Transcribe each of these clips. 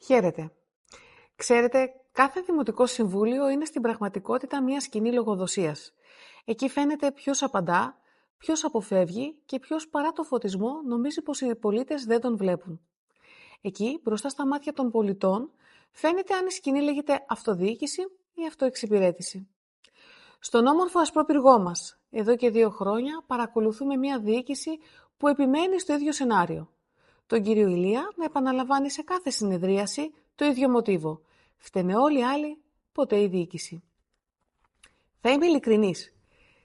Χαίρετε. Ξέρετε, κάθε Δημοτικό Συμβούλιο είναι στην πραγματικότητα μια σκηνή λογοδοσίας. Εκεί φαίνεται ποιος απαντά, ποιος αποφεύγει και ποιος παρά το φωτισμό νομίζει πως οι πολίτες δεν τον βλέπουν. Εκεί, μπροστά στα μάτια των πολιτών, φαίνεται αν η σκηνή λέγεται αυτοδιοίκηση ή αυτοεξυπηρέτηση. Στον όμορφο ασπρόπυργό μας, εδώ και 2 χρόνια, παρακολουθούμε μια διοίκηση που επιμένει στο ίδιο σενάριο. Τον κύριο Ηλία να επαναλαμβάνει σε κάθε συνεδρίαση το ίδιο μοτίβο. Φταίνε όλοι οι άλλοι, ποτέ η διοίκηση. Θα είμαι ειλικρινής.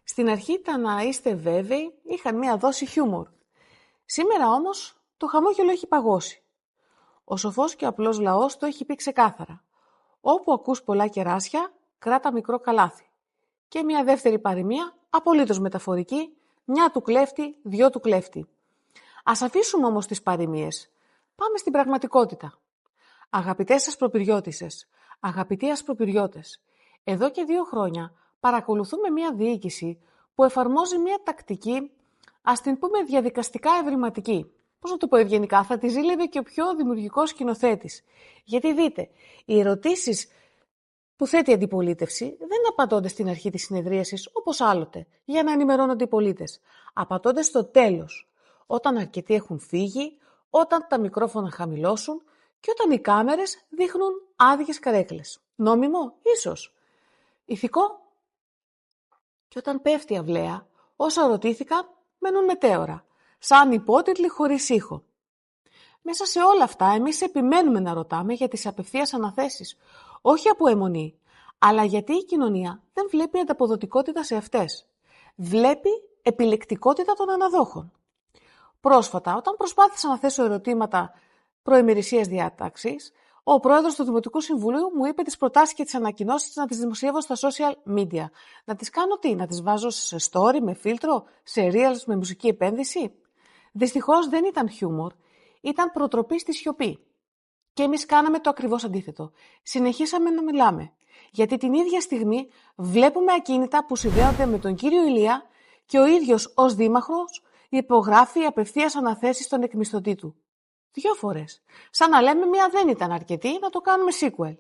Στην αρχή τα να είστε βέβαιοι είχαν μία δόση χιούμορ. Σήμερα όμως το χαμόγελο έχει παγώσει. Ο σοφός και ο απλός λαός το έχει πει ξεκάθαρα. Όπου ακούς πολλά κεράσια, κράτα μικρό καλάθι. Και μια δεύτερη παροιμία, απολύτως μεταφορική, μια του κλέφτη, 2 του κλέφτη. Ας αφήσουμε όμως τις παροιμίες. Πάμε στην πραγματικότητα. Αγαπητές ασπροπυριώτισσες, αγαπητοί ασπροπυριώτες, εδώ και 2 χρόνια παρακολουθούμε μια διοίκηση που εφαρμόζει μια τακτική, ας την πούμε διαδικαστικά ευρηματική. Πώς να το πω ευγενικά, θα τη ζήλευε και ο πιο δημιουργικός σκηνοθέτης. Γιατί δείτε, οι ερωτήσεις που θέτει η αντιπολίτευση δεν απαντώνται στην αρχή της συνεδρίασης όπως άλλοτε, για να ενημερώνονται οι πολίτες. Απαντώνται στο τέλος, όταν αρκετοί έχουν φύγει, όταν τα μικρόφωνα χαμηλώσουν και όταν οι κάμερες δείχνουν άδειες καρέκλες. Νόμιμο, ίσως. Ηθικό. Και όταν πέφτει η αυλαία, όσα ρωτήθηκαν μένουν μετέωρα, σαν υπότιτλοι χωρίς ήχο. Μέσα σε όλα αυτά, εμείς επιμένουμε να ρωτάμε για τις απευθείας αναθέσεις, όχι από αιμονή, αλλά γιατί η κοινωνία δεν βλέπει ανταποδοτικότητα σε αυτές. Βλέπει επιλεκτικότητα των αναδόχων. Πρόσφατα, όταν προσπάθησα να θέσω ερωτήματα προημερησίας διάταξης, ο πρόεδρος του Δημοτικού Συμβουλίου μου είπε τις προτάσεις και τις ανακοινώσεις να τις δημοσιεύω στα social media. Να τις κάνω τι, να τις βάζω σε story, με φίλτρο, σε reels, με μουσική επένδυση. Δυστυχώς δεν ήταν χιούμορ, ήταν προτροπή στη σιωπή. Και εμείς κάναμε το ακριβώς αντίθετο. Συνεχίσαμε να μιλάμε. Γιατί την ίδια στιγμή βλέπουμε ακίνητα που συνδέονται με τον κύριο Ηλία και ο ίδιος ως δήμαρχος υπογράφει απευθείας αναθέσεις στον εκμισθωτή του. 2 φορές. Σαν να λέμε μία δεν ήταν αρκετή, να το κάνουμε sequel.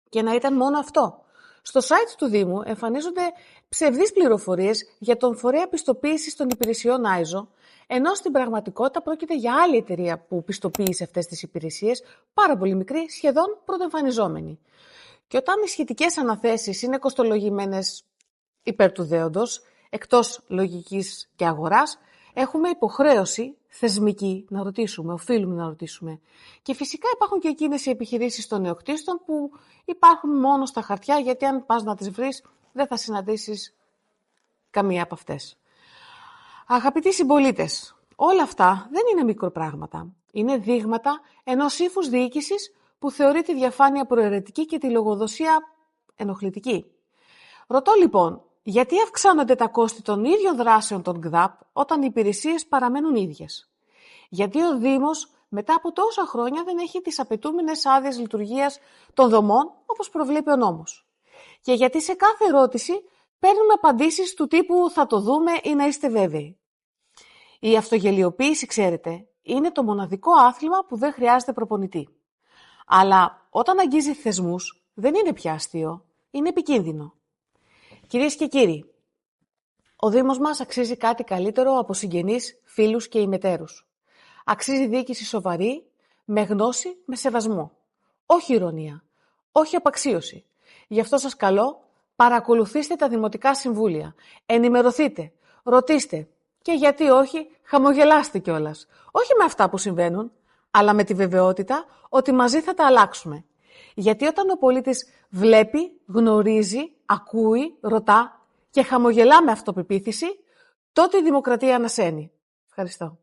Και να ήταν μόνο αυτό. Στο site του Δήμου εμφανίζονται ψευδείς πληροφορίες για τον φορέα πιστοποίησης των υπηρεσιών ISO, ενώ στην πραγματικότητα πρόκειται για άλλη εταιρεία που πιστοποίησε αυτές τις υπηρεσίες, πάρα πολύ μικρή, σχεδόν πρωτοεμφανιζόμενη. Και όταν οι σχετικές αναθέσεις είναι κοστολογημένες υπέρ του δέοντος, εκτός λογικής και αγοράς, έχουμε υποχρέωση θεσμική να ρωτήσουμε, οφείλουμε να ρωτήσουμε. Και φυσικά υπάρχουν και εκείνες οι επιχειρήσεις των νεοκτήστων που υπάρχουν μόνο στα χαρτιά, γιατί αν πας να τις βρεις δεν θα συναντήσεις καμία από αυτές. Αγαπητοί συμπολίτες, όλα αυτά δεν είναι μικροπράγματα. Είναι δείγματα ενός ύφους διοίκησης που θεωρεί τη διαφάνεια προαιρετική και τη λογοδοσία ενοχλητική. Ρωτώ λοιπόν, γιατί αυξάνονται τα κόστη των ίδιων δράσεων των ΚΔΑΠ όταν οι υπηρεσίες παραμένουν ίδιες? Γιατί ο Δήμος μετά από τόσα χρόνια δεν έχει τις απαιτούμενες άδειες λειτουργίας των δομών όπως προβλέπει ο νόμος? Και γιατί σε κάθε ερώτηση παίρνουμε απαντήσεις του τύπου «θα το δούμε» ή «να είστε βέβαιοι». Η αυτογελιοποίηση, ξέρετε, είναι το μοναδικό άθλημα που δεν χρειάζεται προπονητή. Αλλά όταν αγγίζει θεσμούς δεν είναι πια αστείο, είναι επικίνδυνο. Κυρίες και κύριοι, ο Δήμος μας αξίζει κάτι καλύτερο από συγγενείς, φίλους και ημετέρους. Αξίζει διοίκηση σοβαρή, με γνώση, με σεβασμό. Όχι ηρωνία, όχι απαξίωση. Γι' αυτό σας καλώ, παρακολουθήστε τα Δημοτικά Συμβούλια, ενημερωθείτε, ρωτήστε και γιατί όχι, χαμογελάστε κιόλας. Όχι με αυτά που συμβαίνουν, αλλά με τη βεβαιότητα ότι μαζί θα τα αλλάξουμε. Γιατί όταν ο πολίτης βλέπει, γνωρίζει, ακούει, ρωτά και χαμογελά με αυτοπεποίθηση, τότε η δημοκρατία ανασένει. Ευχαριστώ.